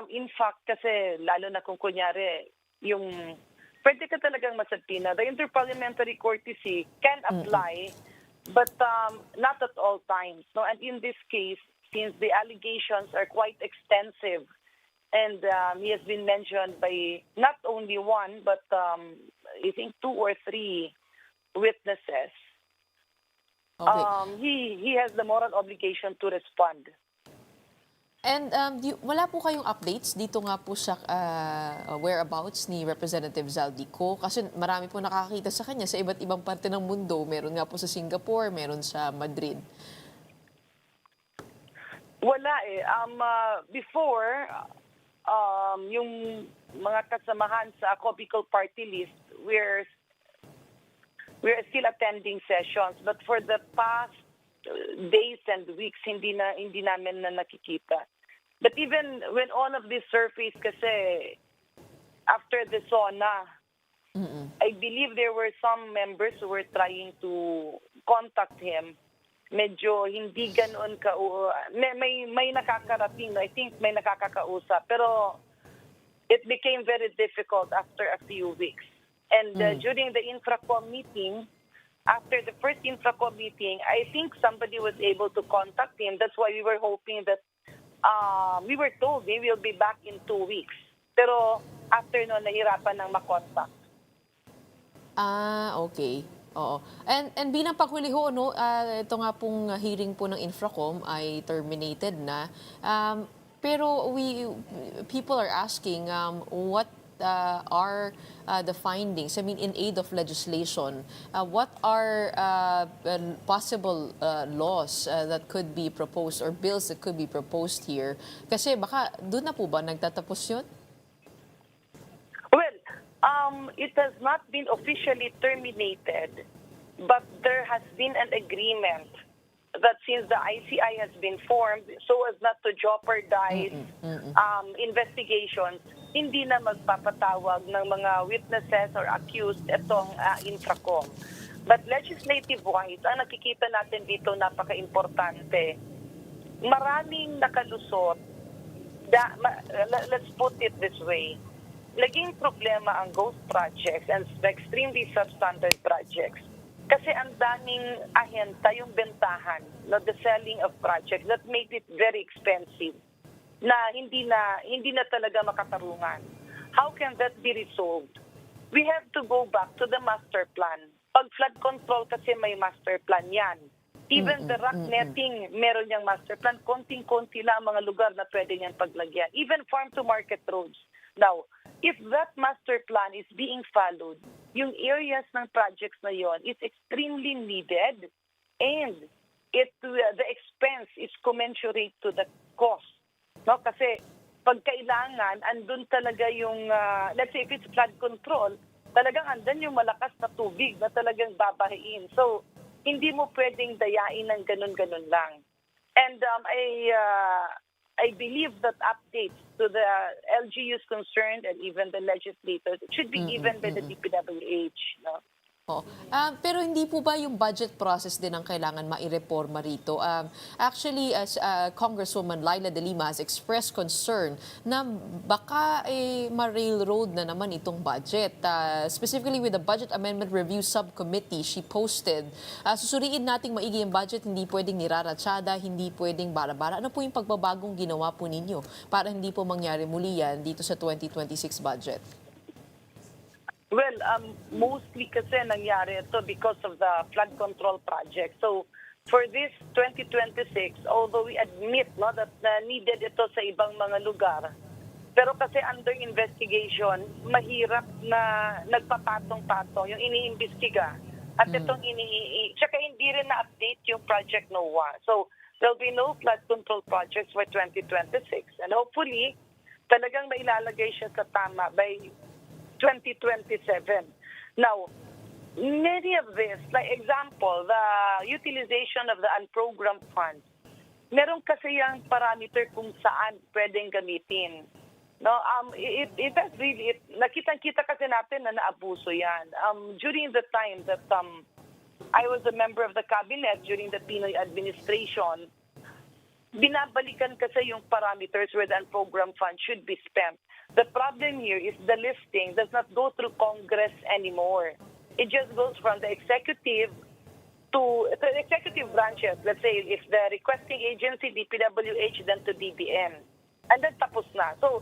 in fact, kasi lalo na kung kunyari, yung pwede ka talagang masubpoena. The interparliamentary courtesy can apply, but not at all times. No, and in this case, since the allegations are quite extensive, and he has been mentioned by not only one, but I think 2 or 3 witnesses, Okay. he has the moral obligation to respond. And wala po kayong updates dito nga po sa whereabouts ni Representative Zaldico? Kasi marami po nakakita sa kanya sa iba't ibang parte ng mundo. Meron nga po sa Singapore, meron sa Madrid. Wala eh. Before, yung mga kasamahan sa Copical Party List, we're still attending sessions. But for the past days and weeks, hindi namin na nakikita. But even when all of this surfaced, kasi after the SONA, I believe there were some members who were trying to contact him. Medyo hindi ganoon may nakakarating, I think may nakakakausap, pero it became very difficult after a few weeks. And during the Infracom meeting, after the first Infracom meeting, I think somebody was able to contact him. That's why we were hoping that we were told he will be back in 2 weeks. Pero after noon, nahirapan ng makontak. Okay. Oo. And bilang paghuli ho, no, ito nga pong hearing po ng Infracom ay terminated na. Pero people are asking what are the findings? I mean, in aid of legislation, what are possible laws that could be proposed or bills that could be proposed here? Kasi baka doon na po ba nagtatapos yun? Well, it has not been officially terminated, but there has been an agreement that since the ICI has been formed so as not to jeopardize investigations, hindi na magpapatawag ng mga witnesses or accused itong Infracom. But legislative-wise, ang nakikita natin dito napaka-importante, maraming nakalusot. Let's put it this way. Naging problema ang ghost projects and extremely substandard projects. Kasi ang daming ahenta yung bentahan, the selling of projects that made it very expensive, na hindi na talaga makatarungan. How can that be resolved? We have to go back to the master plan. Pag flood control kasi may master plan yan. Even the rock netting, meron niyang master plan. Konting-konti lang mga lugar na pwede niyang paglagyan. Even farm-to-market roads. Now, if that master plan is being followed, yung areas ng projects na yon is extremely needed, and the expense is commensurate to the cost. No? Kasi pag kailangan, andun talaga yung, let's say if it's flood control, talagang andun yung malakas na tubig na talagang babahiin. So, hindi mo pwedeng dayain ng ganun-ganun lang. And I believe that updates to the LGUs concerned and even the legislators should be given by the DPWH. No? Oh. Pero hindi po ba yung budget process din ang kailangan maireforma rito? Actually, as Congresswoman Laila de Lima has expressed concern na baka ma-railroad na naman itong budget. Specifically with the Budget Amendment Review Subcommittee, she posted, susuriin nating maigi yung budget, hindi pwedeng niraratsada, hindi pwedeng bara-bara. Ano po yung pagbabagong ginawa po ninyo para hindi po mangyari muli yan dito sa 2026 budget? Well, mostly kasi nangyari ito because of the flood control project. So, for this 2026, although we admit that needed ito sa ibang mga lugar, pero kasi under investigation, mahirap na nagpapatong-patong yung iniimbestiga. At itong tsaka hindi rin na-update yung Project NOAA. So, there'll be no flood control projects for 2026. And hopefully, talagang mailalagay siya sa tama by 2027. Now, many of this, like example, the utilization of the unprogrammed funds, meron kasi yung parameter kung saan pwedeng gamitin. No, it has really, nakita-kita kasi natin na naabuso yan. During the time that I was a member of the cabinet during the Pinoy administration, binabalikan kasi yung parameters where the unprogrammed funds should be spent. The problem here is the listing does not go through Congress anymore. It just goes from the executive to the executive branches. Let's say if the requesting agency, DPWH, then to DBM. And then tapos na. So,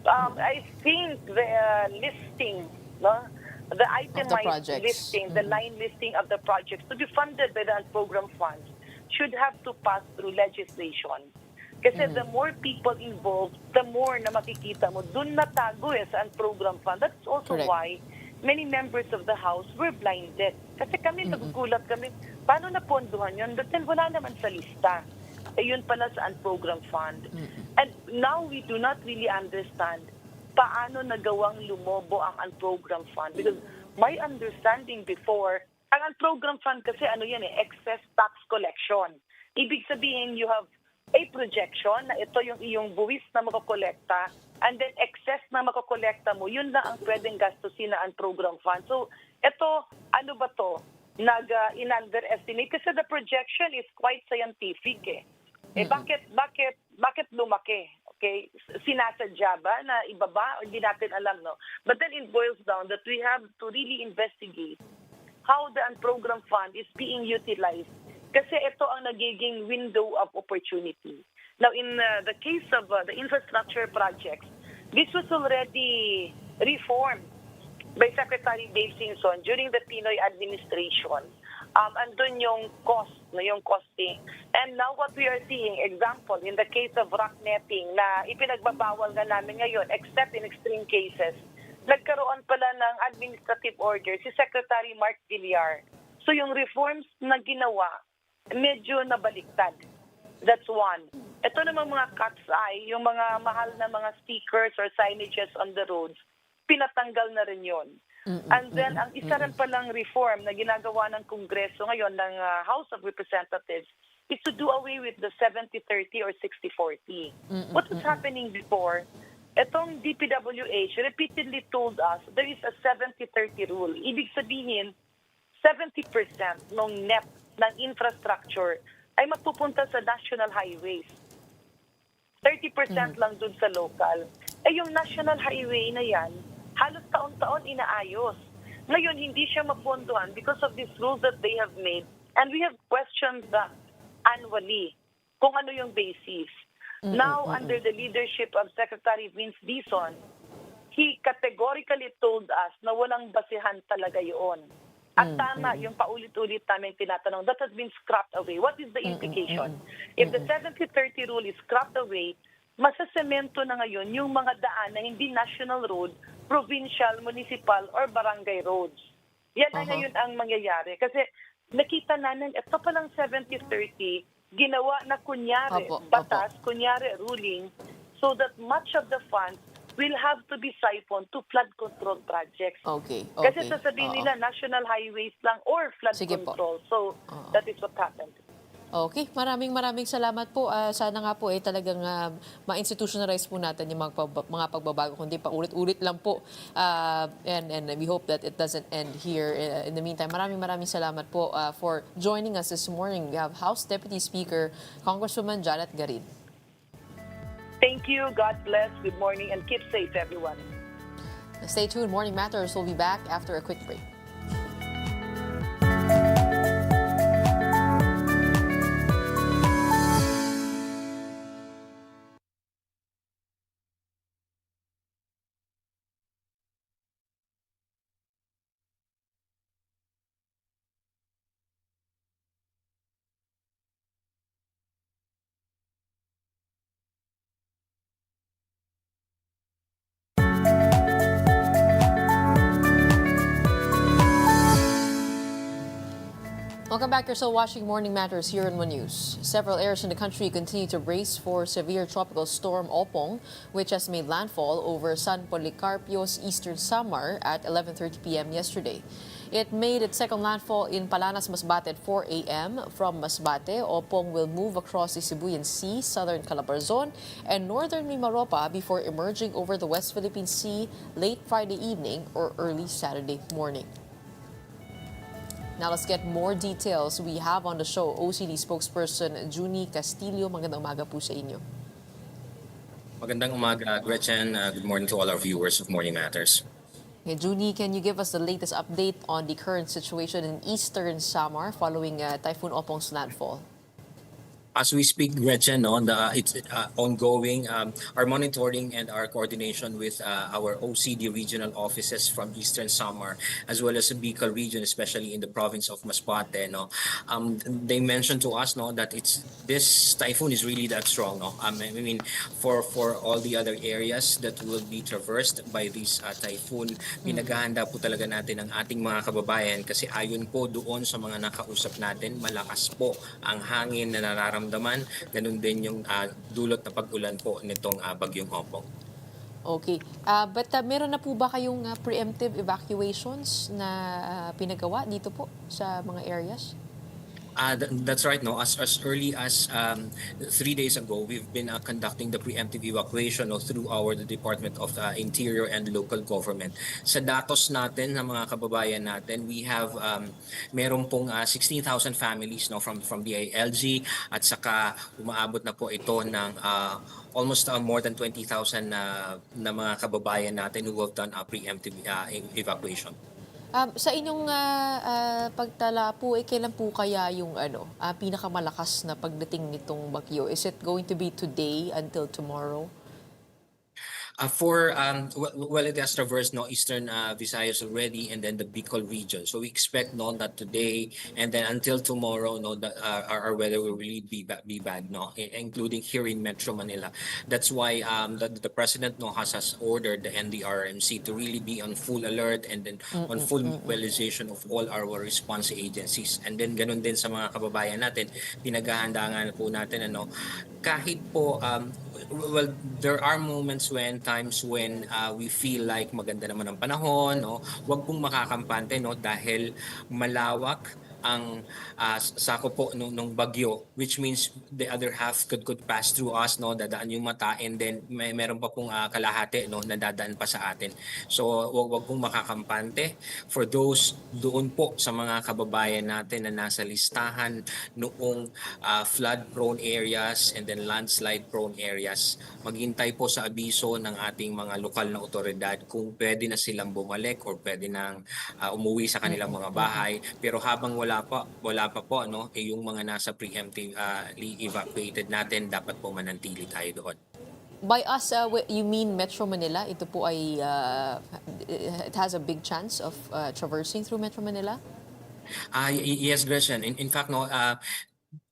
I think the listing, the itemized listing, the line listing of the projects to be funded by the unprogrammed funds should have to pass through legislation. Kasi the more people involved, the more na makikita mo, dun natago sa unprogrammed fund. That's also why many members of the House were blinded. Kasi kami, nagugulat kami, paano napondohan yun? But then wala naman sa lista. Yun pala sa unprogrammed fund. And now we do not really understand paano nagawang lumobo ang unprogrammed fund. Because my understanding before, ang unprogrammed fund kasi excess tax collection. Ibig sabihin, you have a projection na ito yung iyong buwis na makakolekta and then excess na makakolekta mo, yun lang ang pwedeng gastusin na unprogrammed fund. So, ito, ano ba to? In-underestimate? Kasi the projection is quite scientific Bakit lumaki? Okay? Sinasadya ba na ibaba? Hindi natin alam, no? But then it boils down that we have to really investigate how the unprogrammed fund is being utilized. Kasi ito ang nagiging window of opportunity. Now, in the case of the infrastructure projects, this was already reformed by Secretary Dave Singson during the Pinoy administration. Andun yung cost, yung costing. And now what we are seeing, example, in the case of rock netting na ipinagbabawal na namin ngayon, except in extreme cases, nagkaroon pala ng administrative order si Secretary Mark Villar. So yung reforms na ginawa, medyo nabaliktad. That's one. Ito naman mga cat's eye, yung mga mahal na mga stickers or signages on the roads, pinatanggal na rin yun. And then, ang isa rin palang reform na ginagawa ng Kongreso ngayon, ng House of Representatives, is to do away with the 70-30 or 60-40. What was happening before, itong DPWH repeatedly told us there is a 70-30 rule. Ibig sabihin, 70% ng net ng infrastructure ay mapupunta sa national highways. 30% lang dun sa local. Yung national highway na yan, halos taon-taon inaayos. Ngayon, hindi siya mapondohan because of these rules that they have made. And we have questioned that annually, kung ano yung basis. Now, under the leadership of Secretary Vince Dizon, he categorically told us na walang basihan talaga yun. At tama, yung paulit-ulit namin tinatanong, that has been scrapped away. What is the implication? If the 70-30 rule is scrapped away, masasemento na ngayon yung mga daan na hindi national road, provincial, municipal, or barangay roads. Yan na ngayon ang mangyayari. Kasi nakita namin, ito palang 70-30, ginawa na kunyari batas, kunyari ruling, so that much of the funds will have to be siphoned to flood control projects. Okay. Kasi sasabihin nila national highways lang or flood control. So that is what happened. Okay, maraming salamat po. Sana nga po talagang ma-institutionalize po natin yung mga pagbabago, kundi pa ulit-ulit lang po. And we hope that it doesn't end here. In the meantime, maraming salamat po for joining us this morning. We have House Deputy Speaker, Congresswoman Janet Garin. Thank you. God bless. Good morning and keep safe, everyone. Stay tuned. Morning Matters will be back after a quick break. Welcome back. You're still watching Morning Matters here in One News. Several areas in the country continue to brace for severe tropical storm Opong, which has made landfall over San Policarpio's eastern Samar at 11:30 p.m. yesterday. It made its second landfall in Palanas, Masbate at 4 a.m. From Masbate, Opong will move across the Sibuyan Sea, southern Calabarzon, and northern Mimaropa before emerging over the West Philippine Sea late Friday evening or early Saturday morning. Now let's get more details. We have on the show OCD spokesperson Junie Castillo. Magandang umaga po sa inyo. Magandang umaga, Gretchen. Good morning to all our viewers of Morning Matters. Okay, Junie, can you give us the latest update on the current situation in eastern Samar following Typhoon Opong's landfall? As we speak, Gretchen, it's ongoing. Our monitoring and our coordination with our OCD regional offices from Eastern Samar, as well as the Bicol region, especially in the province of Masbate, they mentioned to us, that this typhoon is really that strong, I mean, for all the other areas that will be traversed by this typhoon, pinaghahanda po talaga natin ang ating mga kababayan kasi ayon po doon sa mga nakausap natin, malakas po ang hangin na nararamdaman. Ganun din yung dulot na pag-ulan po nitong bagyong Opong. Okay. But meron na po ba kayong preemptive evacuations na pinagawa dito po sa mga areas? That's right. No, as early as 3 days ago, we've been conducting the preemptive evacuation through the Department of Interior and Local Government. Sa datos natin ng mga kababayan natin, we have meron pong 16,000 families from DILG at saka umaabot na po ito ng almost more than 20,000 na mga kababayan natin who have done a preemptive evacuation. Sa inyong pagtala po, kailan po kaya yung pinakamalakas na pagdating nitong bagyo? Is it going to be today until tomorrow? It has traversed Eastern Visayas already, and then the Bicol region. So we expect that today and then until tomorrow, that our weather will really be bad, including here in Metro Manila. That's why the president has ordered the NDRMC to really be on full alert and then on full mobilization of all our response agencies. And then ganun din sa mga kababayan natin, pinaghahandaan po natin kahit po there are times when we feel like maganda naman ang panahon, wag pong makakampante dahil malawak ang sako po nung bagyo, which means the other half could pass through us, dadaan yung mata, and then meron pa pong kalahati na dadaan pa sa atin. So wag pong makakampante. For those doon po sa mga kababayan natin na nasa listahan noong flood prone areas and then landslide prone areas, maghintay po sa abiso ng ating mga lokal na otoridad kung pwede na silang bumalik or pwede nang umuwi sa kanilang mga bahay. Pero habang wala pa po yung mga nasa preemptively evacuated natin, dapat po manantili tayo doon. By us, you mean Metro Manila? Ito po ay it has a big chance of traversing through Metro Manila? Yes, Gretchen. In fact,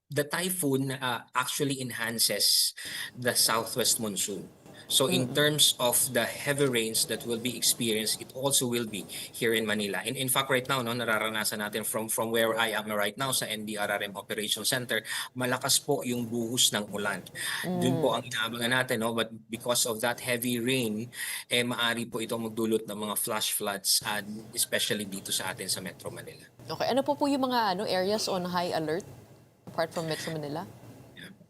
the typhoon actually enhances the southwest monsoon. So in terms of the heavy rains that will be experienced, it also will be here in Manila. In fact, right now, nararanasan natin from where I am right now sa NDRRM Operations Center, malakas po yung buhos ng ulan. Doon po ang inaabangan natin, but because of that heavy rain, maari po itong magdulot ng mga flash floods, especially dito sa atin sa Metro Manila. Okay, ano po yung mga areas on high alert apart from Metro Manila?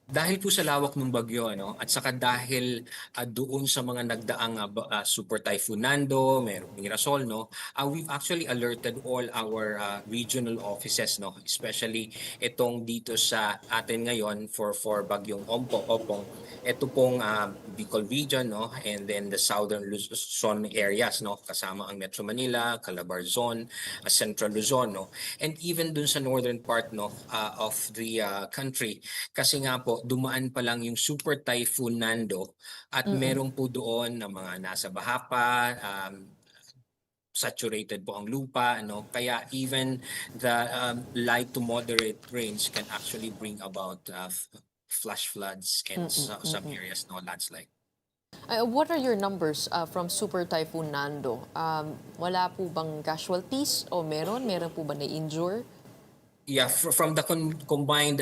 Dahil po sa lawak ng bagyo, at saka dahil doon sa mga nagdaang Super Typhoon Nando, merong Mirasol, we've actually alerted all our regional offices, especially itong dito sa atin ngayon for bagyong Opong. Ito pong Bicol region, and then the southern Luzon areas, kasama ang Metro Manila, Calabarzon, Central Luzon, and even dun sa northern part of the country. Kasi nga po, dumaan pa lang yung Super Typhoon Nando at meron po doon na mga nasa baha pa, saturated po ang lupa, kaya even the light to moderate rains can actually bring about flash floods and some areas landslide. What are your numbers from Super Typhoon Nando? Wala po bang casualties o meron? Meron po ba na-injure? Yeah, from the combined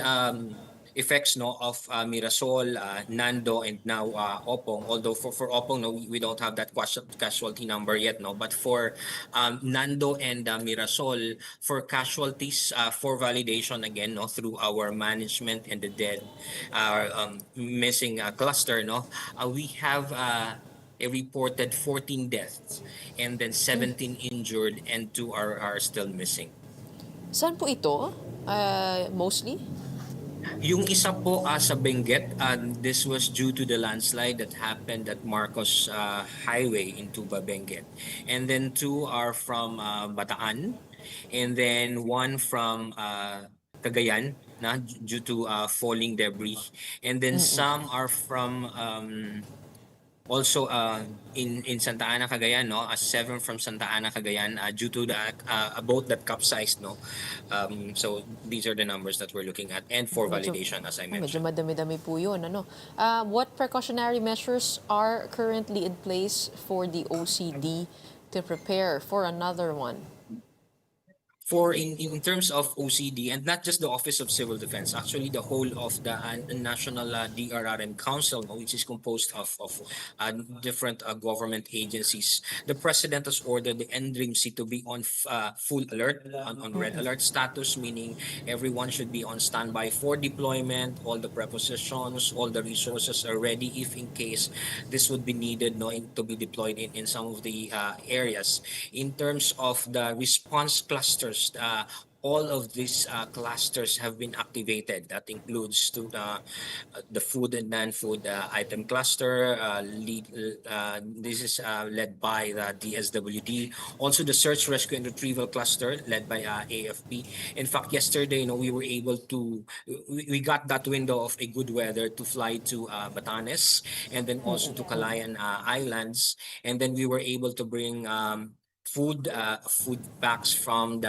effects of Mirasol, Nando, and now Opong. Although for Opong, we don't have that casualty number yet, but for Nando and Mirasol, for casualties, for validation again, through our management and the dead missing cluster, we have a reported 14 deaths and then 17 injured and 2 are still missing. Saan po ito? Mostly? Yung isa po sa Benguet, this was due to the landslide that happened at Marcos Highway in Tuba, Benguet. And then 2 are from Bataan, and then 1 from Cagayan, due to falling debris. And then some are from also in Santa Ana, Cagayan, 7 from Santa Ana, Cagayan, due to a boat that capsized, so these are the numbers that we're looking at, and for validation, as I mentioned. Medyo madami-dami po yun, what precautionary measures are currently in place for the OCD to prepare for another one? For in terms of OCD, and not just the Office of Civil Defense, actually the whole of the National DRRM Council, which is composed of different government agencies. The President has ordered the NDRIMC to be on full alert, on red alert status, meaning everyone should be on standby for deployment. All the prepositions, all the resources are ready if in case this would be needed, to be deployed in some of the areas. In terms of the response clusters, all of these clusters have been activated. That includes the food and non-food item cluster. This is led by the DSWD. Also, the search, rescue, and retrieval cluster led by AFP. In fact, yesterday, we were able to, we got that window of a good weather to fly to Batanes and then also to Calayan Islands. And then we were able to bring food packs from the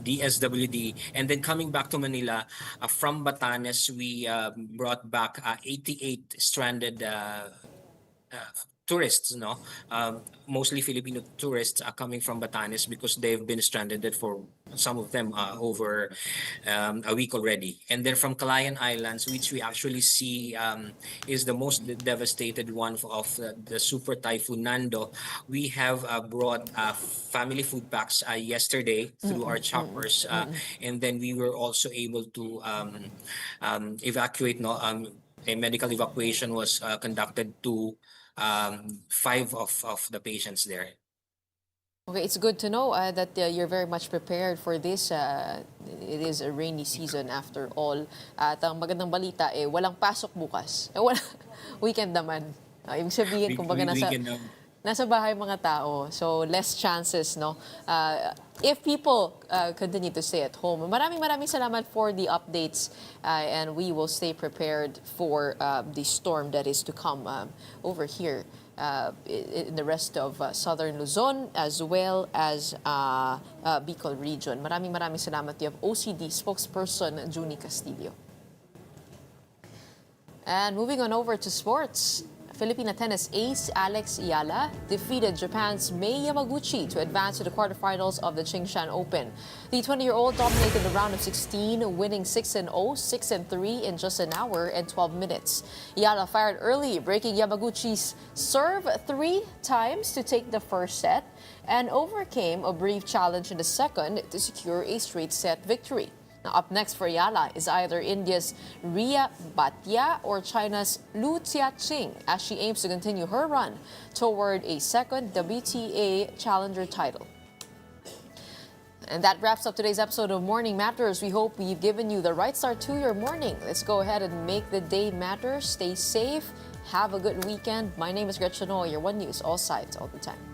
DSWD, and then coming back to Manila from Batanes, we brought back 88 stranded tourists, mostly Filipino tourists coming from Batanes because they've been stranded for some of them over a week already. And then from Calayan Islands, which we actually see is the most devastated one of the Super Typhoon Nando, we have brought family food packs yesterday through our choppers, and then we were also able to evacuate. A medical evacuation was conducted to 5 of the patients there. Okay, it's good to know that you're very much prepared for this. It is a rainy season after all. At ang magandang balita, walang pasok bukas. Weekend naman. Ibig sabihin, kumbaga nasa bahay mga tao. So, less chances, if people continue to stay at home. Maraming salamat for the updates, and we will stay prepared for the storm that is to come over here in the rest of southern Luzon as well as Bicol region. Maraming salamat. You have OCD spokesperson Junie Castillo. And moving on over to sports. Filipina tennis ace Alex Ayala defeated Japan's Mei Yamaguchi to advance to the quarterfinals of the Qingshan Open. The 20-year-old dominated the round of 16, winning 6-0, 6-3 in just an hour and 12 minutes. Ayala fired early, breaking Yamaguchi's serve 3 times to take the first set and overcame a brief challenge in the second to secure a straight set victory. Now, up next for Yala is either India's Ria Bhatia or China's Lu Xiaqing as she aims to continue her run toward a second WTA Challenger title. And that wraps up today's episode of Morning Matters. We hope we've given you the right start to your morning. Let's go ahead and make the day matter. Stay safe. Have a good weekend. My name is Gretchen O, your One News, all sides, all the time.